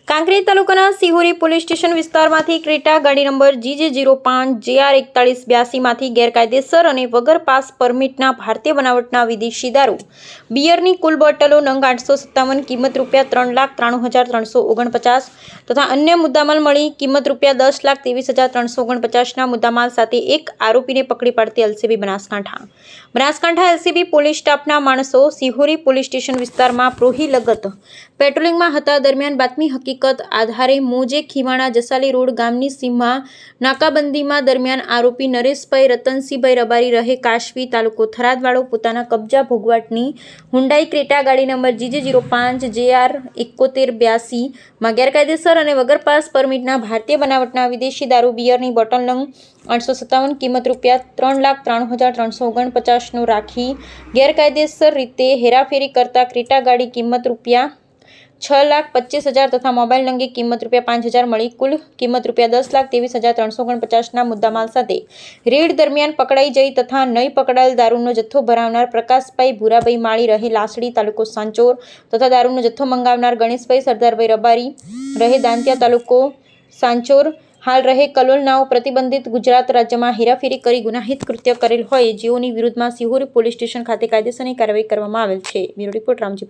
કાંકરેજ તાલુકાના Sihori police station વિસ્તારમાંથી Creta ગાડી નંબર GJ05JR4182 માંથી ગેરકાયદેસર અને વગર પાસ પરમિટના ભારતીય બનાવટના વિદેશી દારૂ બિયરની કુલ બોટલો નંગ 857 કિંમત ₹3,93,349 તથા અન્ય મુદ્દામાલ મળી કિંમત ₹10,23,349 ના મુદ્દામાલ સાથે એક આરોપીને પકડી પાડતી એલસીબી બનાસકાંઠા એલસીબી પોલીસ સ્ટાફના માણસો સિહોરી પોલીસ સ્ટેશન વિસ્તારમાં પ્રોહી લગત પેટ્રોલિંગમાં હતા દરમિયાન બાતમી હકીકત આધારે મોજે ખીવાણા જસાલી રોડ ગામની સીમમાં નાકાબંધીમાં દરમિયાન આરોપી નરેશભાઈ રતનસિંહભાઈ રબારી રહે કાશવી તાલુકો થરાદવાળો પોતાના કબજા ભોગવાટની હુંડાઈ ક્રેટા ગાડી નંબર GJ05JR7182 માં ગેરકાયદેસર અને વગર પાસ પરમિટના ભારતીય બનાવટના વિદેશી દારૂ બિયરની બોટલ નંગ 857 કિંમત ₹3,93,349 નો રાખી ગેરકાયદેસર રીતે હેરાફેરી કરતા ક્રેટા ગાડી કિંમત ₹6,25,000 તથા મોબાઈલ અંગે કિંમત ₹5,000 મળી કુલ કિંમત ₹10,23,349 ના મુદ્દામાલ સાથે રેડ દરમિયાન પકડાઈ જઈ તથા નહીં પકડાયેલ દારૂનો જથ્થો ભરાવનાર પ્રકાશભાઈ ભૂરાભાઈ માળી રહે લાસડી તાલુકો સાંચોર તથા દારૂનો જથ્થો મંગાવનાર ગણેશભાઈ સરદારભાઈ રબારી રહે દાંતિયા તાલુકો સાંચોર હાલ રહે કલોલ નાઓ પ્રતિબંધિત ગુજરાત રાજ્યમાં હેરાફેરી કરી ગુનાહિત કૃત્ય કરેલ હોય જેઓની વિરુદ્ધમાં સિહોરી પોલીસ સ્ટેશન ખાતે કાયદેસરની કાર્યવાહી કરવામાં આવેલ છે. Bureau report Ramji.